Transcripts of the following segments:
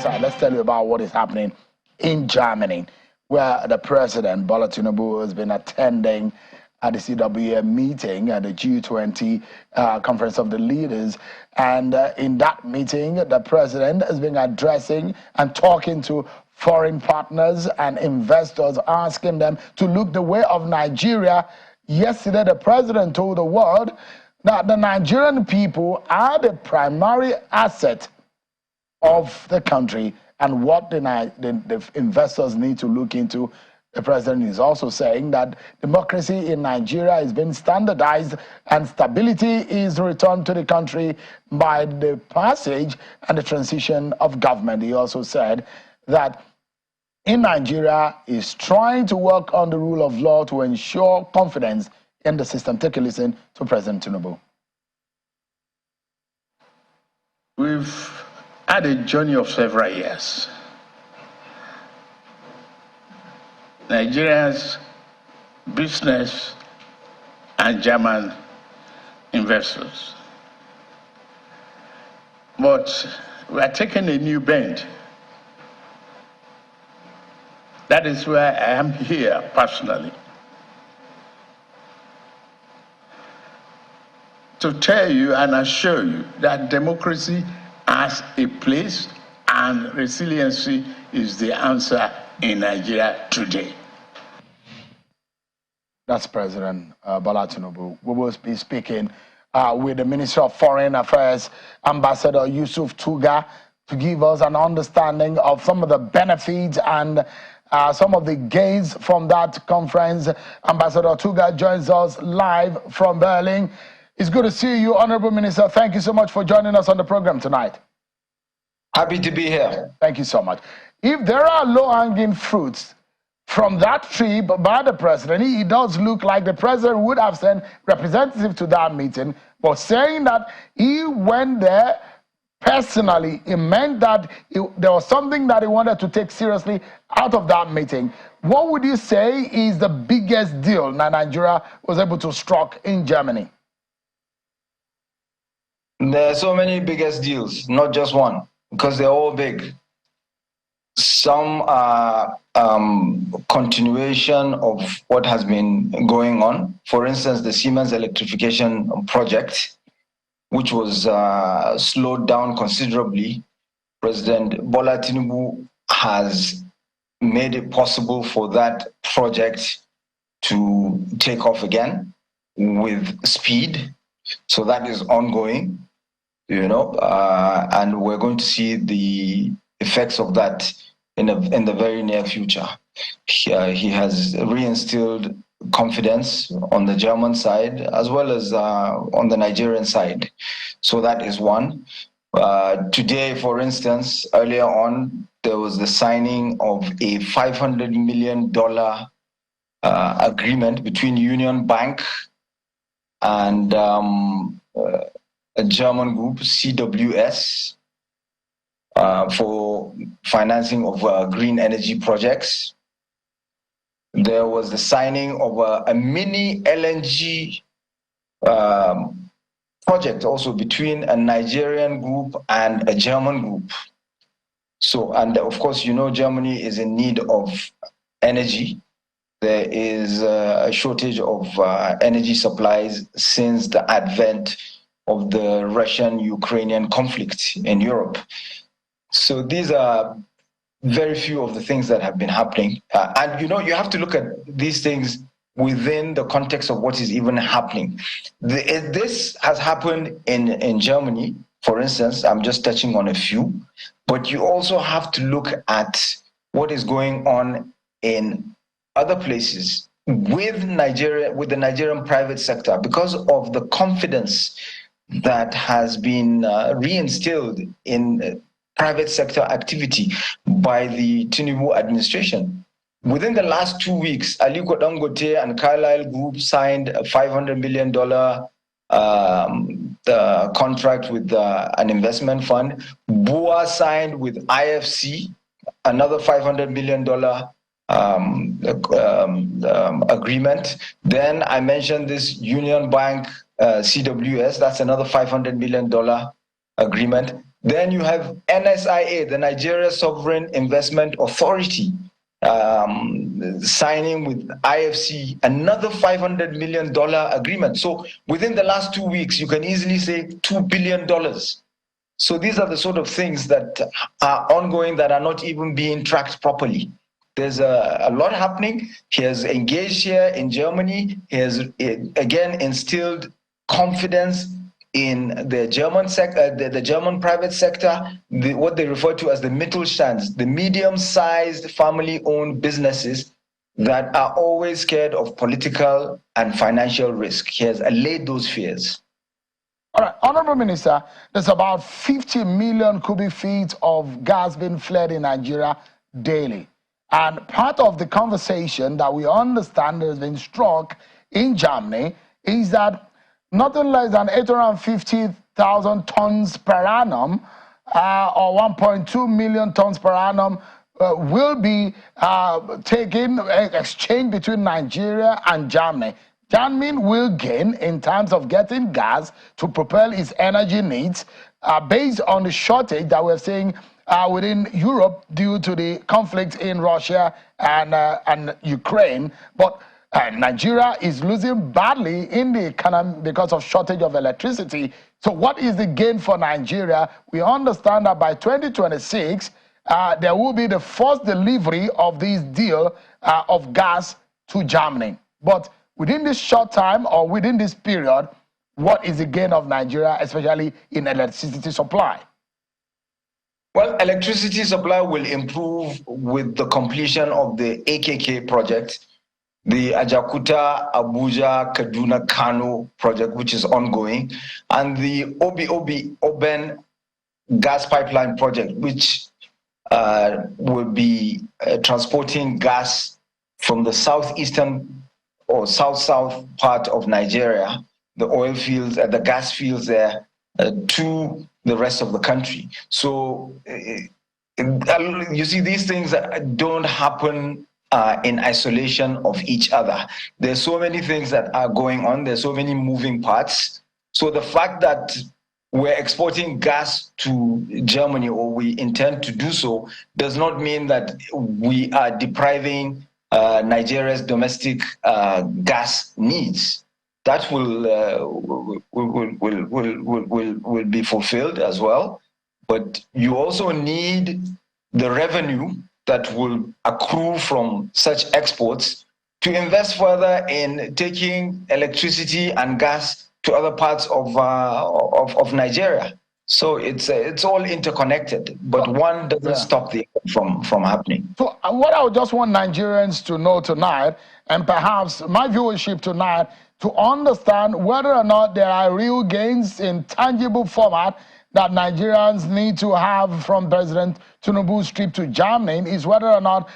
side, let's tell you about what is happening in Germany, where the president, Bola Tinubu, has been attending at the CWA meeting at the G20 Conference of the Leaders. And in that meeting, the president has been addressing and talking to foreign partners and investors, asking them to look the way of Nigeria. Yesterday, the president told the world that the Nigerian people are the primary asset of the country and what the investors need to look into. The president is also saying that democracy in Nigeria is being standardized and stability is returned to the country by the passage and the transition of government. He also said that in Nigeria is trying to work on the rule of law to ensure confidence in the system. Take a listen to President Tinubu. We've had a journey of several years. Nigerians, business, and German investors. But we are taking a new bend. That is why I am here personally. To tell you and assure you that democracy has a place and resiliency is the answer in Nigeria today. That's President Bola Tinubu. We will be speaking with the Minister of Foreign Affairs, Ambassador Yusuf Tuga, to give us an understanding of some of the benefits and some of the gains from that conference. Ambassador Tuga joins us live from Berlin. It's good to see you, Honorable Minister. Thank you so much for joining us on the program tonight. Happy to be here. Thank you so much. If there are low-hanging fruits from that trip by the president, it does look like the president would have sent representatives to that meeting, but saying that he went there personally, it meant that there was something that he wanted to take seriously out of that meeting. What would you say is the biggest deal that Nigeria was able to strike in Germany? There are so many biggest deals, not just one, because they're all big. Some are continuation of what has been going on. For instance, the Siemens electrification project, which was slowed down considerably. President Bola Tinubu has made it possible for that project to take off again with speed. So that is ongoing, and we're going to see the effects of that in the very near future. He has reinstilled confidence on the German side as well as on the Nigerian side. So that is one. Today, for instance, earlier on, there was the signing of a $500 million agreement between Union Bank and a German group, CWS, for financing of green energy projects. There was the signing of a mini LNG project also between a Nigerian group and a German group. So, and of course, Germany is in need of energy. There is a shortage of energy supplies since the advent of the Russian-Ukrainian conflict in Europe. So these are very few of the things that have been happening. And you have to look at these things within the context of what is even happening. This has happened in Germany, for instance. I'm just touching on a few. But you also have to look at what is going on in other places with Nigeria, with the Nigerian private sector, because of the confidence that has been reinstilled in private sector activity by the Tinubu administration. Within the last 2 weeks, Aliko Dangote and Carlyle Group signed a $500 million contract with an investment fund. BUA signed with IFC another $500 million agreement. Then I mentioned this Union Bank CWS, that's another $500 million agreement. Then you have NSIA, the Nigeria Sovereign Investment Authority, signing with IFC another $500 million agreement. So within the last 2 weeks, you can easily say $2 billion. So these are the sort of things that are ongoing that are not even being tracked properly. There's a lot happening. He has engaged here in Germany. He has, again, instilled confidence in the German the German private sector, what they refer to as the Mittelstand, the medium-sized family-owned businesses that are always scared of political and financial risk. He has allayed those fears. All right, Honorable Minister, there's about 50 million cubic feet of gas being flared in Nigeria daily. And part of the conversation that we understand has been struck in Germany is that nothing less than 850,000 tons per annum or 1.2 million tons per annum will be exchanged between Nigeria and Germany. Germany will gain in terms of getting gas to propel its energy needs based on the shortage that we're seeing within Europe due to the conflict in Russia and Ukraine. But Nigeria is losing badly in the economy because of shortage of electricity. So what is the gain for Nigeria? We understand that by 2026, there will be the first delivery of this deal of gas to Germany. But within this short time or within this period, what is the gain of Nigeria, especially in electricity supply? Well, electricity supply will improve with the completion of the AKK project, the Ajakuta, Abuja, Kaduna, Kano project, which is ongoing, and the Oben gas pipeline project, which will be transporting gas from the southeastern or south-south part of Nigeria, the oil fields, the gas fields there, to the rest of the country. So you see, these things don't happen in isolation of each other. There's so many things that are going on. There's so many moving parts. So the fact that we're exporting gas to Germany, or we intend to do so, does not mean that we are depriving Nigeria's domestic gas needs. That will be fulfilled as well. But you also need the revenue that will accrue from such exports to invest further in taking electricity and gas to other parts of Nigeria. So it's all interconnected, but one doesn't stop the other from happening. So what I would just want Nigerians to know tonight, and perhaps my viewership tonight, to understand whether or not there are real gains in tangible format that Nigerians need to have from President Tinubu's trip to Germany, is whether or not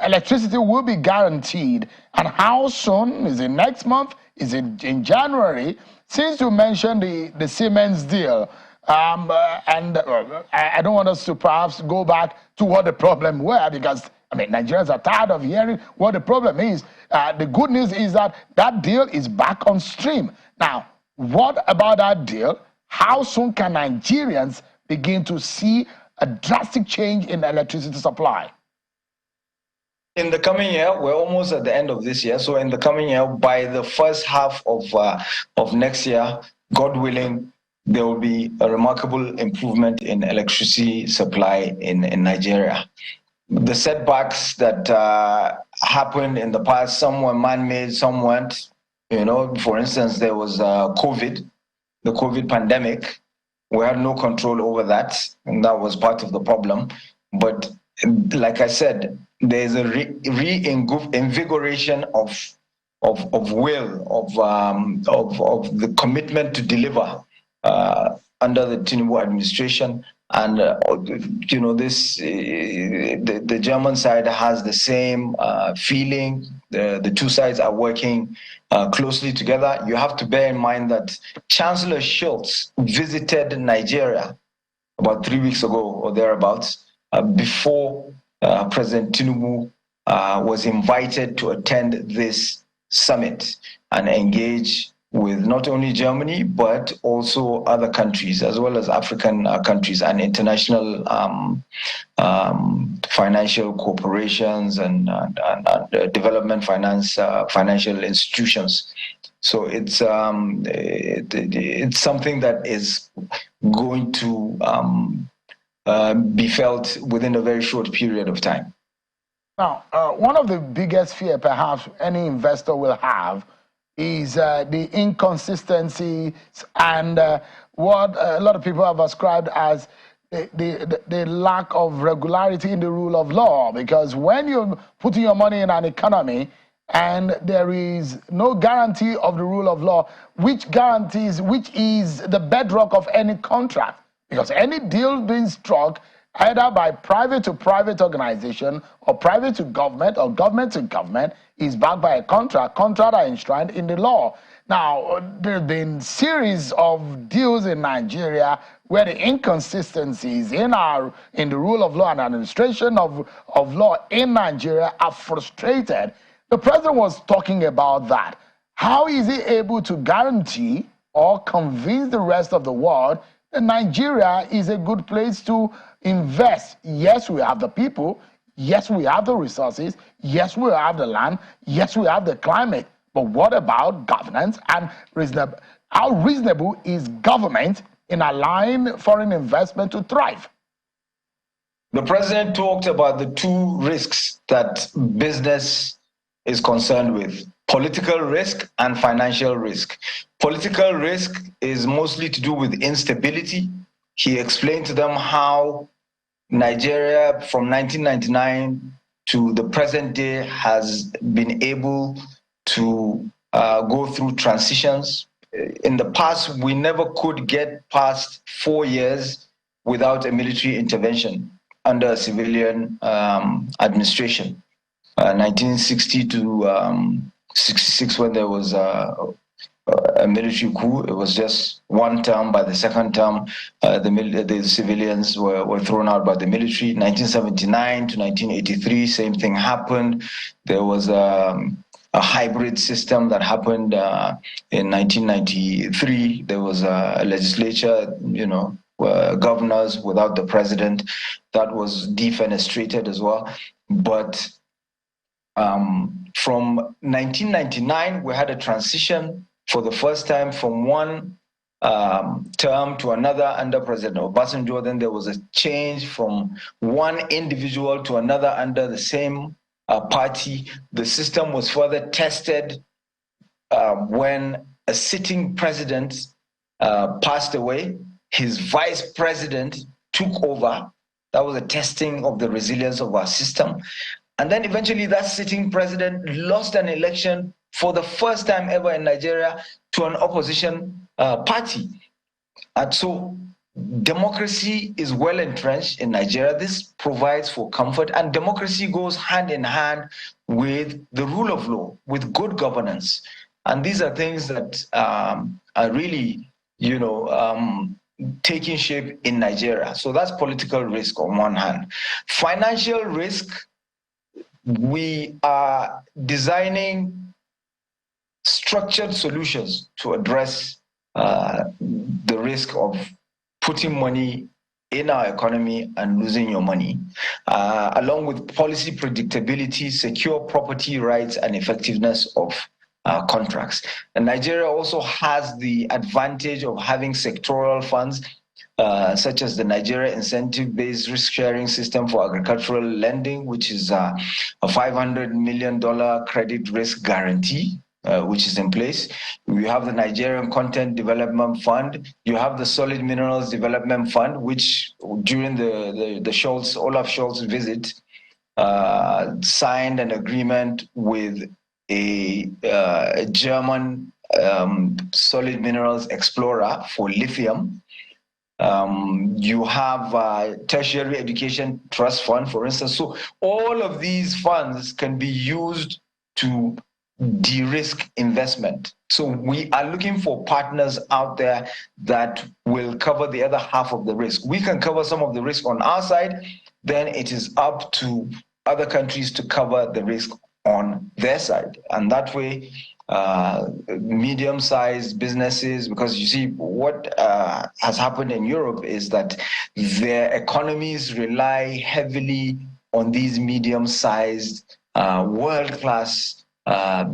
electricity will be guaranteed. And how soon? Is it next month? Is it in January? Since you mentioned the Siemens deal, I don't want us to perhaps go back to what the problem were, because I mean, Nigerians are tired of hearing what the problem is. The good news is that that deal is back on stream. Now, what about that deal? How soon can Nigerians begin to see a drastic change in electricity supply? In the coming year, we're almost at the end of this year. So in the coming year, by the first half of next year, God willing, there will be a remarkable improvement in electricity supply in Nigeria. The setbacks that happened in the past, some were man-made, some weren't. You know, for instance, there was COVID, the COVID pandemic. We had no control over that, and that was part of the problem. But like I said, there's a reinvigoration of will, of the commitment to deliver under the Tinubu administration. And you know, this the German side has the same feeling. The two sides are working closely together. You have to bear in mind that Chancellor Schultz visited Nigeria about 3 weeks ago or thereabouts, before President Tinubu was invited to attend this summit and engage with not only Germany, but also other countries, as well as African countries and international financial corporations and development finance, financial institutions. So it's something that is going to be felt within a very short period of time. Now, one of the biggest fear perhaps any investor will have is the inconsistencies and what a lot of people have ascribed as the lack of regularity in the rule of law. Because when you're putting your money in an economy and there is no guarantee of the rule of law, which is the bedrock of any contract. Because any deal being struck either by private to private organization or private to government or government to government is backed by a contract are enshrined in the law. Now, there have been series of deals in Nigeria where the inconsistencies in the rule of law and administration of law in Nigeria are frustrated. The president was talking about that. How is he able to guarantee or convince the rest of the world that Nigeria is a good place to invest? Yes, we have the people. Yes, we have the resources. Yes, we have the land. Yes, we have the climate. But what about governance and reasonable? How reasonable is government in allowing foreign investment to thrive? The president talked about the two risks that business is concerned with: political risk and financial risk. Political risk is mostly to do with instability. He explained to them how Nigeria from 1999 to the present day has been able to go through transitions. In the past, we never could get past 4 years without a military intervention under a civilian administration. 1960 to 66, when there was a military coup, it was just one term. By the second term, the civilians were thrown out by the military. 1979 to 1983, same thing happened. There was a hybrid system that happened in 1993. There was a legislature, governors without the president. That was defenestrated as well. But from 1999, we had a transition for the first time from one term to another under President Obasanjo. Then there was a change from one individual to another under the same party. The system was further tested when a sitting president passed away. His vice president took over. That was a testing of the resilience of our system. And then eventually that sitting president lost an election for the first time ever in Nigeria to an opposition party. And so democracy is well entrenched in Nigeria. This provides for comfort, and democracy goes hand in hand with the rule of law, with good governance. And these are things that are really, taking shape in Nigeria. So that's political risk on one hand. Financial risk, we are designing structured solutions to address the risk of putting money in our economy and losing your money, along with policy predictability, secure property rights, and effectiveness of contracts. And Nigeria also has the advantage of having sectoral funds, such as the Nigeria Incentive-Based Risk-Sharing System for Agricultural Lending, which is a $500 million credit risk guarantee, which is in place. We have the Nigerian Content Development Fund. You have the Solid Minerals Development Fund, which during the Olaf Scholz visit, signed an agreement with a German solid minerals explorer for lithium. You have tertiary education trust fund, for instance. So all of these funds can be used to de-risk investment. So we are looking for partners out there that will cover the other half of the risk. We can cover some of the risk on our side, then it is up to other countries to cover the risk on their side. And that way, medium-sized businesses, because you see what has happened in Europe is that their economies rely heavily on these medium-sized, world-class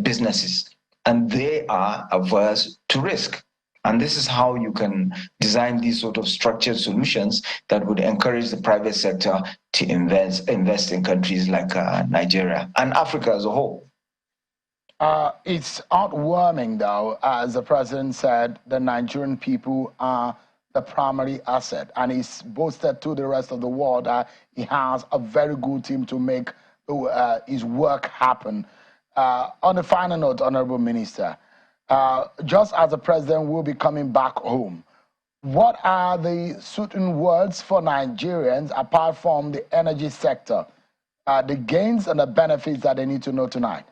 businesses, and they are averse to risk. And this is how you can design these sort of structured solutions that would encourage the private sector to invest in countries like Nigeria and Africa as a whole. It's heartwarming, though, as the president said, the Nigerian people are the primary asset, and he's boasted to the rest of the world that he has a very good team to make his work happen. On the final note, Honorable Minister, just as the president will be coming back home, what are the certain words for Nigerians apart from the energy sector, the gains and the benefits that they need to know tonight?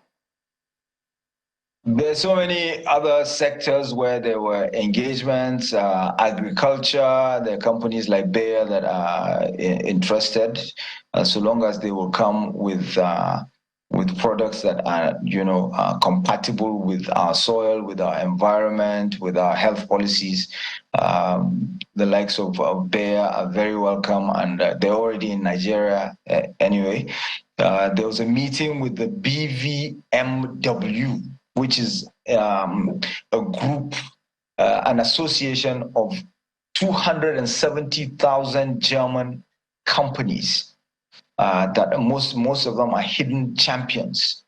There's so many other sectors where there were engagements, agriculture. There are companies like Bayer that are interested, so long as they will come with products that are, compatible with our soil, with our environment, with our health policies. The likes of Bayer are very welcome, and they're already in Nigeria anyway. There was a meeting with the BVMW, which is a group, an association of 270,000 German companies that most of them are hidden champions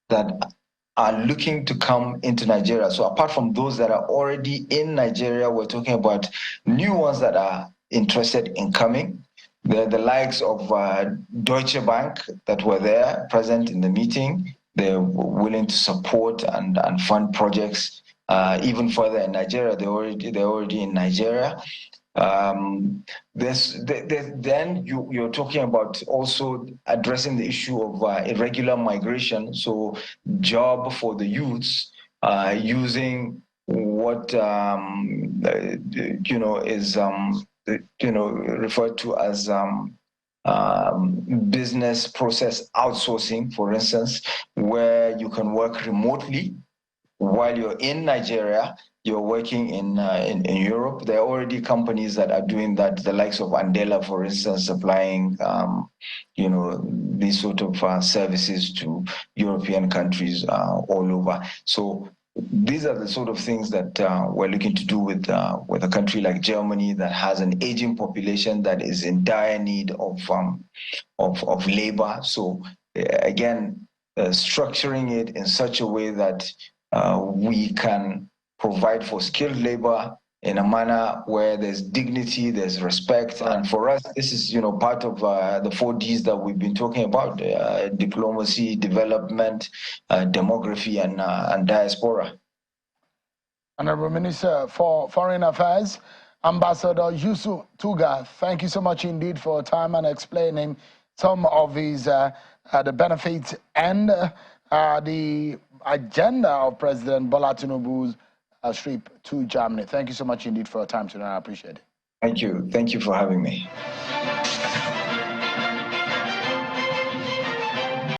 that are looking to come into Nigeria. So apart from those that are already in Nigeria, we're talking about new ones that are interested in coming. The likes of Deutsche Bank that were there present in the meeting. They're willing to support and fund projects even further in Nigeria. They're already in Nigeria. Then you're talking about also addressing the issue of irregular migration. So job for the youths using what is referred to as business process outsourcing, for instance, where you can work remotely while you're in Nigeria. You're working in Europe. There are already companies that are doing that. The likes of Andela, for instance, supplying these sort of services to European countries all over. So these are the sort of things that we're looking to do with a country like Germany that has an aging population that is in dire need of labor. So again, structuring it in such a way that we can provide for skilled labor in a manner where there's dignity, there's respect. And for us, this is part of the 4 Ds that we've been talking about: diplomacy, development, demography, and diaspora. Honorable Minister for Foreign Affairs, Ambassador Yusuf Tuga, thank you so much indeed for your time and explaining some of these the benefits and the agenda of President Bola Tinubu's trip to Germany. Thank you so much indeed for your time today. I appreciate it. Thank you. Thank you for having me.